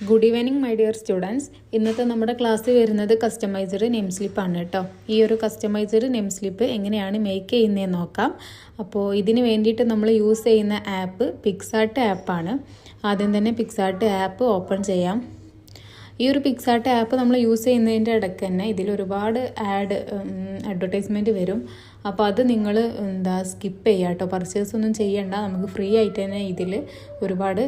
Good evening my dear students. ഇന്നത്തെ നമ്മുടെ ക്ലാസ്സിൽ വരുന്നത് കസ്റ്റമൈസർ നെയിം സ്ലിപ്പാണ് കേട്ടോ. ഈ ഒരു കസ്റ്റമൈസർ നെയിം സ്ലിപ്പ് എങ്ങനെയാണ് മേക്ക് ചെയ്യുന്നതെന്ന് നോക്കാം. അപ്പോൾ ഇതിന് വേണ്ടിയിട്ട് നമ്മൾ യൂസ് ചെയ്യുന്ന ആപ്പ് പിക്സാർട്ട് ആപ്പാണ്. ആദ്യം തന്നെ പിക്സാർട്ട് ആപ്പ് ഓപ്പൺ ചെയ്യാം. ഈ ഒരു പിക്സാർട്ട് ആപ്പ് നമ്മൾ യൂസ് ചെയ്യുന്നതിൻ്റെ ഇടയ്ക്ക് തന്നെ ഇതിൽ ഒരുപാട് അഡ്വർടൈസ്മെൻറ്റ് വരും. അപ്പോൾ അത് നിങ്ങൾ സ്കിപ്പ് ചെയ്യുക കേട്ടോ. പർച്ചേസ് ഒന്നും ചെയ്യണ്ട, നമുക്ക് ഫ്രീ ആയിട്ട് തന്നെ ഇതിൽ ഒരുപാട്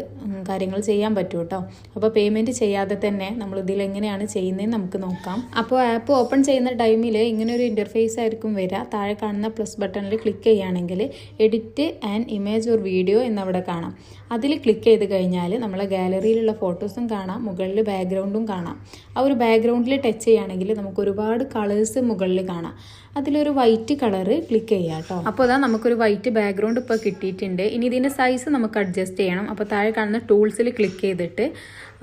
കാര്യങ്ങൾ ചെയ്യാൻ പറ്റും കേട്ടോ. അപ്പോൾ പേയ്മെൻറ്റ് ചെയ്യാതെ തന്നെ നമ്മൾ ഇതിൽ എങ്ങനെയാണ് ചെയ്യുന്നതെന്ന് നമുക്ക് നോക്കാം. അപ്പോൾ ആപ്പ് ഓപ്പൺ ചെയ്യുന്ന ടൈമിൽ ഇങ്ങനെ ഒരു ഇൻ്റർഫേസ് ആയിരിക്കും വരിക. താഴെ കാണുന്ന പ്ലസ് ബട്ടണിൽ ക്ലിക്ക് ചെയ്യുകയാണെങ്കിൽ edit and image or video എന്നവിടെ കാണാം. അതിൽ ക്ലിക്ക് ചെയ്ത് കഴിഞ്ഞാൽ നമ്മളെ ഗാലറിയിലുള്ള ഫോട്ടോസും കാണാം, മുകളിൽ ബാക്ക്ഗ്രൗണ്ടും കാണാം. ആ ഒരു ബാക്ക്ഗ്രൗണ്ടിൽ ടച്ച് ചെയ്യുകയാണെങ്കിൽ നമുക്ക് ഒരുപാട് കളേഴ്സ് മുകളിൽ കാണാം. അതിലൊരു വൈറ്റ് കളറ് ക്ലിക്ക് ചെയ്യാം കേട്ടോ. അപ്പോൾ അതാ നമുക്കൊരു വൈറ്റ് ബാക്ക്ഗ്രൗണ്ട് ഇപ്പോൾ കിട്ടിയിട്ടുണ്ട്. ഇനി ഇതിൻ്റെ സൈസ് നമുക്ക് അഡ്ജസ്റ്റ് ചെയ്യണം. അപ്പോൾ താഴെ കാണുന്ന ടൂൾസിൽ ക്ലിക്ക് ചെയ്തിട്ട്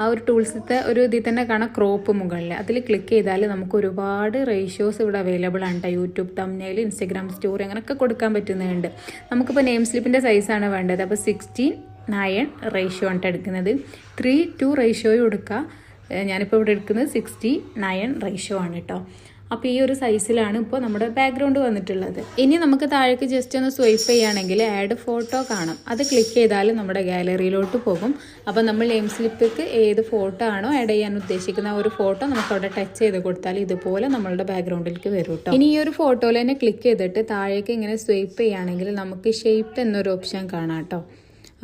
ആ ഒരു ടൂൾസിലത്തെ ഒരു ഇതിൽ തന്നെ കാണാം ക്രോപ്പ് മുകളിൽ. അതിൽ ക്ലിക്ക് ചെയ്താൽ നമുക്ക് ഒരുപാട് റേഷ്യോസ് ഇവിടെ അവൈലബിൾ ആണ് കേട്ടോ. യൂട്യൂബ് തംബ്നെയിൽ, ഇൻസ്റ്റഗ്രാം സ്റ്റോറി അങ്ങനെയൊക്കെ കൊടുക്കാൻ പറ്റുന്നുണ്ട്. നമുക്കിപ്പോൾ നെയിം സ്ലിപ്പിൻ്റെ സൈസാണ് വേണ്ടത്. അപ്പോൾ 16:9 റേഷ്യോ ആണ് എടുക്കുന്നത്. 3:2 റേഷ്യോയും എടുക്കുക. ഞാനിപ്പോൾ ഇവിടെ എടുക്കുന്നത് 69 റേഷ്യോ ആണ് കേട്ടോ. അപ്പോൾ ഈ ഒരു സൈസിലാണ് ഇപ്പോൾ നമ്മുടെ ബാക്ക്ഗ്രൗണ്ട് വന്നിട്ടുള്ളത്. ഇനി നമുക്ക് താഴേക്ക് ജസ്റ്റ് ഒന്ന് സ്വൈപ്പ് ചെയ്യുകയാണെങ്കിൽ ആഡ് ഫോട്ടോ കാണാം. അത് ക്ലിക്ക് ചെയ്താൽ നമ്മുടെ ഗാലറിയിലോട്ട് പോകും. അപ്പോൾ നമ്മൾ നെയിം സ്ലിപ്പിക്ക് ഏത് ഫോട്ടോ ആണോ ആഡ് ചെയ്യാൻ ഉദ്ദേശിക്കുന്ന ഒരു ഫോട്ടോ നമുക്ക് അവിടെ ടച്ച് ചെയ്ത് കൊടുത്താൽ ഇതുപോലെ നമ്മളുടെ ബാക്ക്ഗ്രൗണ്ടിലേക്ക് വരും കേട്ടോ. ഇനി ഈ ഒരു ഫോട്ടോയിൽ തന്നെ ക്ലിക്ക് ചെയ്തിട്ട് താഴേക്ക് ഇങ്ങനെ സ്വൈപ്പ് ചെയ്യുകയാണെങ്കിൽ നമുക്ക് ഷേപ്പ് എന്നൊരു ഓപ്ഷൻ കാണാം കേട്ടോ.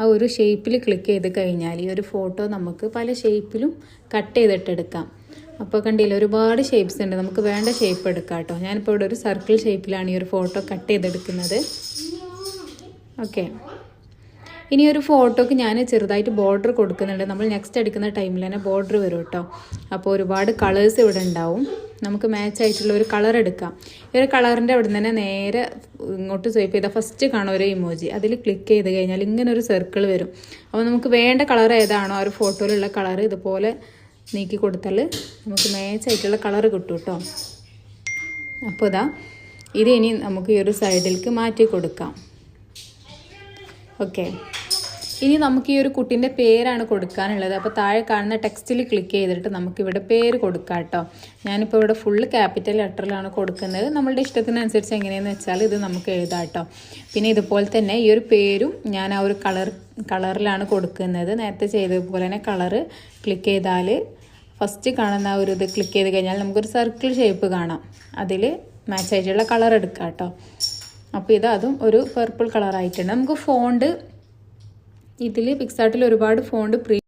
ആ ഒരു ഷേപ്പിൽ ക്ലിക്ക് ചെയ്ത് കഴിഞ്ഞാൽ ഈ ഒരു ഫോട്ടോ നമുക്ക് പല ഷേപ്പിലും കട്ട് ചെയ്തിട്ടെടുക്കാം. അപ്പോൾ കണ്ടില്ല, ഒരുപാട് ഷേപ്സ് ഉണ്ട്. നമുക്ക് വേണ്ട ഷേപ്പ് എടുക്കാം കേട്ടോ. ഞാനിപ്പോൾ ഇവിടെ ഒരു സർക്കിൾ ഷേപ്പിലാണ് ഈ ഒരു ഫോട്ടോ കട്ട് ചെയ്തെടുക്കുന്നത്. ഓക്കെ, ഇനി ഒരു ഫോട്ടോക്ക് ഞാൻ ചെറുതായിട്ട് ബോർഡർ കൊടുക്കുന്നുണ്ട്. നമ്മൾ നെക്സ്റ്റ് എടുക്കുന്ന ടൈമിൽ തന്നെ ബോർഡർ വരും കേട്ടോ. അപ്പോൾ ഒരുപാട് കളേഴ്സ് ഇവിടെ ഉണ്ടാവും. നമുക്ക് മാച്ച് ആയിട്ടുള്ള ഒരു കളർ എടുക്കാം. ഈ ഒരു കളറിൻ്റെ അവിടെ നിന്ന് തന്നെ നേരെ ഇങ്ങോട്ട് സ്വൈപ്പ് ചെയ്താൽ ഫസ്റ്റ് കാണും ഒരു ഇമോജി. അതിൽ ക്ലിക്ക് ചെയ്ത് കഴിഞ്ഞാൽ ഇങ്ങനെ ഒരു സർക്കിൾ വരും. അപ്പോൾ നമുക്ക് വേണ്ട കളർ ഏതാണോ ആ ഒരു ഫോട്ടോയിലുള്ള കളർ ഇതുപോലെ നീക്കി കൊടുത്താൽ നമുക്ക് മാച്ച് ആയിട്ടുള്ള കളർ കിട്ടും കേട്ടോ. അപ്പോൾ ഇതാ ഇത് ഇനി നമുക്ക് ഈ ഒരു സൈഡിലേക്ക് മാറ്റി കൊടുക്കാം. ഓക്കെ, ഇനി നമുക്ക് ഈ ഒരു കുട്ടീൻ്റെ പേരാണ് കൊടുക്കാനുള്ളത്. അപ്പോൾ താഴെ കാണുന്ന ടെക്സ്റ്റിൽ ക്ലിക്ക് ചെയ്തിട്ട് നമുക്കിവിടെ പേര് കൊടുക്കാം കേട്ടോ. ഞാനിപ്പോൾ ഇവിടെ ഫുള്ള് ക്യാപിറ്റൽ ലെറ്ററിലാണ് കൊടുക്കുന്നത്. നമ്മളുടെ ഇഷ്ടത്തിനനുസരിച്ച് എങ്ങനെയെന്ന് വെച്ചാൽ ഇത് നമുക്ക് എഴുതാം കേട്ടോ. പിന്നെ ഇതുപോലെ തന്നെ ഈ ഒരു പേരും ഞാൻ ആ ഒരു കളറിലാണ് കൊടുക്കുന്നത്. നേരത്തെ ചെയ്തതുപോലെ തന്നെ കളറ് ക്ലിക്ക് ചെയ്താൽ ഫസ്റ്റ് കാണുന്ന ഒരു ഇത് ക്ലിക്ക് ചെയ്ത് കഴിഞ്ഞാൽ നമുക്കൊരു സർക്കിൾ ഷേപ്പ് കാണാം. അതിൽ മാച്ച് ആയിട്ടുള്ള കളർ എടുക്കാം കേട്ടോ. അപ്പോൾ അതും ഒരു പർപ്പിൾ കളറായിട്ടുണ്ട്. നമുക്ക് ഫോണ്ട് ഇതിൽ പിക്സാർട്ടിൽ ഒരുപാട് ഫോണ്ട്